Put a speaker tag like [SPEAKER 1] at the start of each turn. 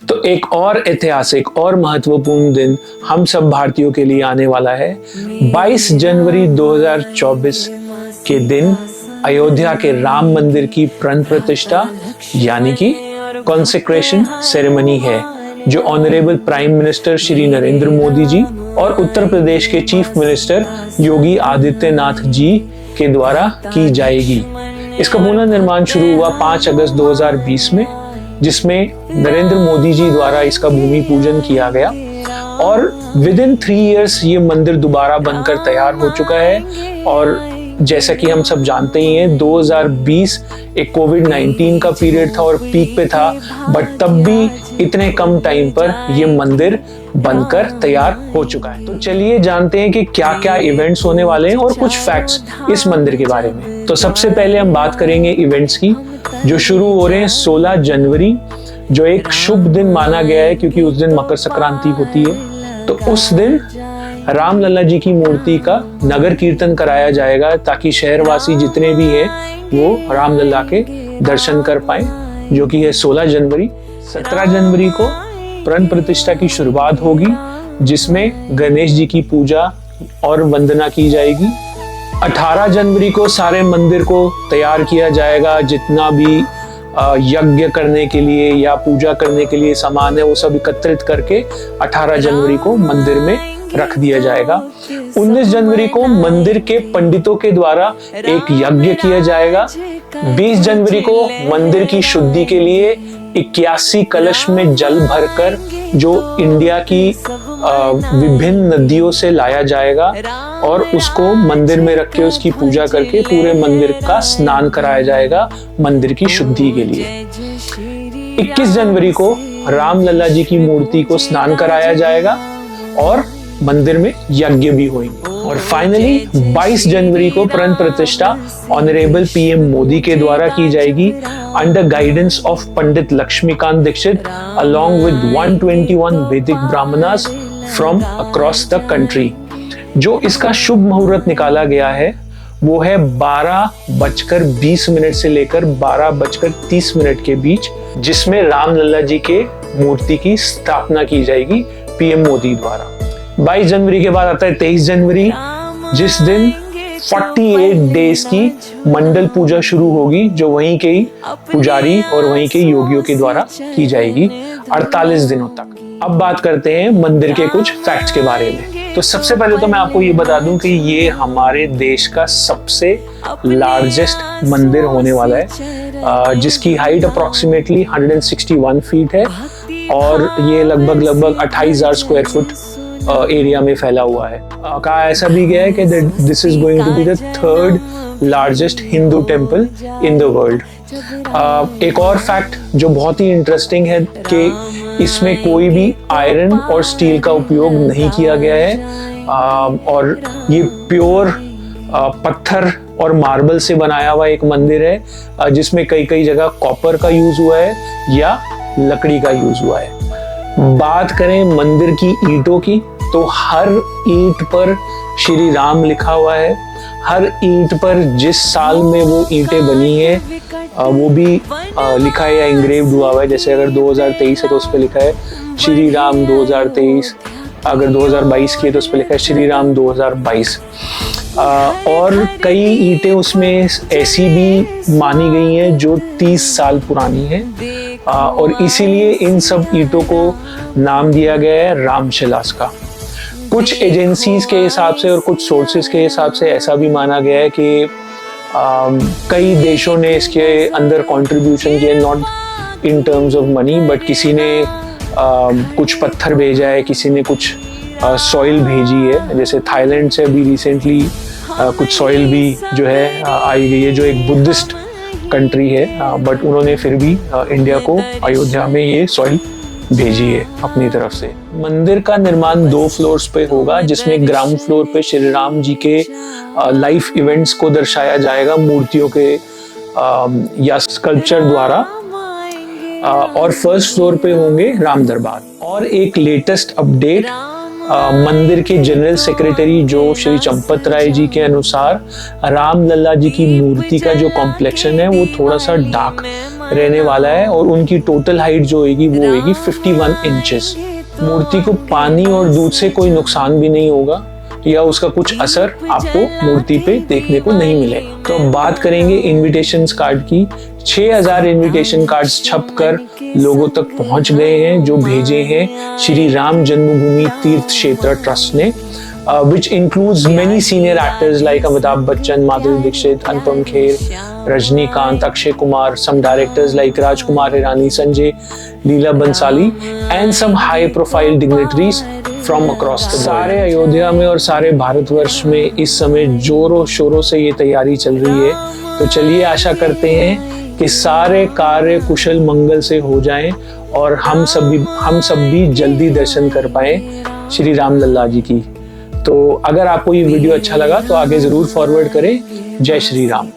[SPEAKER 1] तो एक और ऐतिहासिक और महत्वपूर्ण दिन हम सब भारतीयों के लिए आने वाला है। 22 जनवरी 2024 के दिन अयोध्या के राम मंदिर की प्राण प्रतिष्ठा यानी कि कॉन्सेक्रेशन सेरेमनी है, जो honourable prime minister Shri Narendra Modi ji और उत्तर प्रदेश के चीफ मिनिस्टर योगी आदित्यनाथ जी के द्वारा की जाएगी। इसका पुनर्निर्माण शुरू हुआ 5 अगस्त 2020 में, जिसमें नरेंद्र मोदी जी द्वारा इसका भूमि पूजन किया गया और विद इन 3 इयर्स ये मंदिर दोबारा बनकर तैयार हो चुका है। और जैसा कि हम सब जानते ही हैं, 2020 एक कोविड-19 का पीरियड था और पीक पे था, बट तब भी इतने कम टाइम पर ये मंदिर बनकर तैयार हो चुका है। तो चलिए जानते हैं कि क्या क्या इवेंट्स होने वाले हैं और कुछ फैक्ट्स इस मंदिर के बारे में। तो सबसे पहले हम बात करेंगे इवेंट्स की, जो शुरू हो रहे हैं 16 जनवरी, जो एक शुभ दिन माना गया है क्योंकि उस दिन मकर संक्रांति होती है। तो उस दिन राम लल्ला जी की मूर्ति का नगर कीर्तन कराया जाएगा ताकि शहरवासी जितने भी हैं वो राम लल्ला के दर्शन कर पाए, जो कि है 16 जनवरी। 17 जनवरी को प्राण प्रतिष्ठा की शुरुआत होगी, जिसमें गणेश जी की पूजा और वंदना की जाएगी। 18 जनवरी को सारे मंदिर को तैयार किया जाएगा, जितना भी यज्ञ करने के लिए या पूजा करने के लिए सामान है वो सब एकत्रित करके 18 जनवरी को मंदिर में रख दिया जाएगा। 19 जनवरी को मंदिर के पंडितों के द्वारा एक यज्ञ किया जाएगा। 20 जनवरी को मंदिर की शुद्धि के लिए 81 कलश में जल भरकर जो इंडिया की विभिन्न नदियों से लाया जाएगा और उसको मंदिर में रख के उसकी पूजा करके पूरे मंदिर का स्नान कराया जाएगा मंदिर की शुद्धि के लिए। 21 जनवरी को राम लल्ला जी की मूर्ति को स्नान कराया जाएगा और मंदिर में यज्ञ भी होंगे। और फाइनली 22 जनवरी को प्राण प्रतिष्ठा ऑनरेबल पीएम मोदी के द्वारा की जाएगी under guidance of Pandit Laxmikant Dikshit along with 121 Vedic Brahmanas from across the country. जो इसका शुभ मुहूर्त निकाला गया है वो है 12:20 से लेकर 12:30 के बीच, जिसमें राम लल्ला जी के मूर्ति की स्थापना की जाएगी पीएम मोदी द्वारा। 22 जनवरी के बाद आता है 23 जनवरी, जिस दिन 48 डेज की मंडल पूजा शुरू होगी, जो वहीं के ही पुजारी और वहीं के योगियों के द्वारा की जाएगी 48 दिनों तक। अब बात करते हैं मंदिर के कुछ फैक्ट्स के बारे में। तो सबसे पहले तो मैं आपको ये बता दूं कि ये हमारे देश का सबसे लार्जेस्ट मंदिर होने वाला है, जिसकी हाइट अप्रोक्सीमेटली 161 फीट है और ये लगभग 28,000 स्क्वायर फुट एरिया में फैला हुआ है। कहा ऐसा भी गया है कि this is going to be the 3rd largest Hindu temple in the world. एक और फैक्ट जो बहुत ही इंटरेस्टिंग है कि इसमें कोई भी आयरन और स्टील का उपयोग नहीं किया गया है और ये प्योर पत्थर और मार्बल से बनाया हुआ एक मंदिर है, जिसमें कई जगह कॉपर का यूज हुआ है या लकड़ी का यूज हुआ है। बात करें मंदिर की ईंटों की, तो हर ईंट पर श्री राम लिखा हुआ है। हर ईंट पर जिस साल में वो ईंटें बनी है वो भी लिखा है या इंग्रेव्ड हुआ है। जैसे अगर 2023 है तो उस पर लिखा है श्री राम 2023, अगर 2022 की है तो उस पर लिखा है श्री राम 2022। और कई ईंटें उसमें ऐसी भी मानी गई हैं जो 30 साल पुरानी है और इसीलिए इन सब ईंटों को नाम दिया गया है रामशिलास का। कुछ एजेंसीज के हिसाब से और कुछ सोर्सेज के हिसाब से ऐसा भी माना गया है कि कई देशों ने इसके अंदर कंट्रीब्यूशन किया, not in terms of money, but किसी ने कुछ पत्थर भेजा है, किसी ने कुछ सॉइल भेजी है। जैसे थाईलैंड से अभी रिसेंटली कुछ सॉइल भी जो है आई गई है, जो एक बुद्धिस्ट कंट्री है, बट उन्होंने फिर भी इंडिया को अयोध्या में ये सॉइल भेजी है अपनी तरफ से। मंदिर का निर्माण 2 फ्लोर्स पे होगा, जिसमें ग्राउंड फ्लोर पे श्री राम जी के लाइफ इवेंट्स को दर्शाया जाएगा मूर्तियों के या स्कल्पचर द्वारा, और फर्स्ट फ्लोर पे होंगे राम दरबार। और एक लेटेस्ट अपडेट मंदिर के जनरल सेक्रेटरी जो श्री चंपत राय जी के अनुसार राम लल्ला जी की मूर्ति का जो कॉम्प्लेक्शन है वो थोड़ा सा डार्क रहने वाला है और उनकी टोटल हाइट जो होगी वो होगी 51 इंचेस। मूर्ति को पानी और दूध से कोई नुकसान भी नहीं होगा या उसका कुछ असर आपको मूर्ति पे देखने को नहीं मिलेगा। तो अब बात करेंगे इनविटेशन कार्ड की। 6000 इनविटेशन कार्ड्स छपकर लोगों तक पहुंच गए हैं जो भेजे हैं श्री राम जन्मभूमि तीर्थ क्षेत्र ट्रस्ट ने, which includes many senior actors like Amitabh Bachchan, Madhuri Dixit, Anupam Kher, Rajnikant, Akshay Kumar, some directors like Rajkumar Hirani, Sanjay Leela Bansali, and some high-profile dignitaries from across the world। सारे अयोध्या में और सारे भारतवर्ष में इस समय जोरों शोरों से ये तैयारी चल रही है। तो चलिए आशा करते हैं कि सारे कार्य कुशल मंगल से हो जाएं और हम सब भी जल्दी दर्शन कर पाए श्री राम लल्ला जी की। तो अगर आपको ये वीडियो अच्छा लगा तो आगे जरूर फॉरवर्ड करें। जय श्री राम।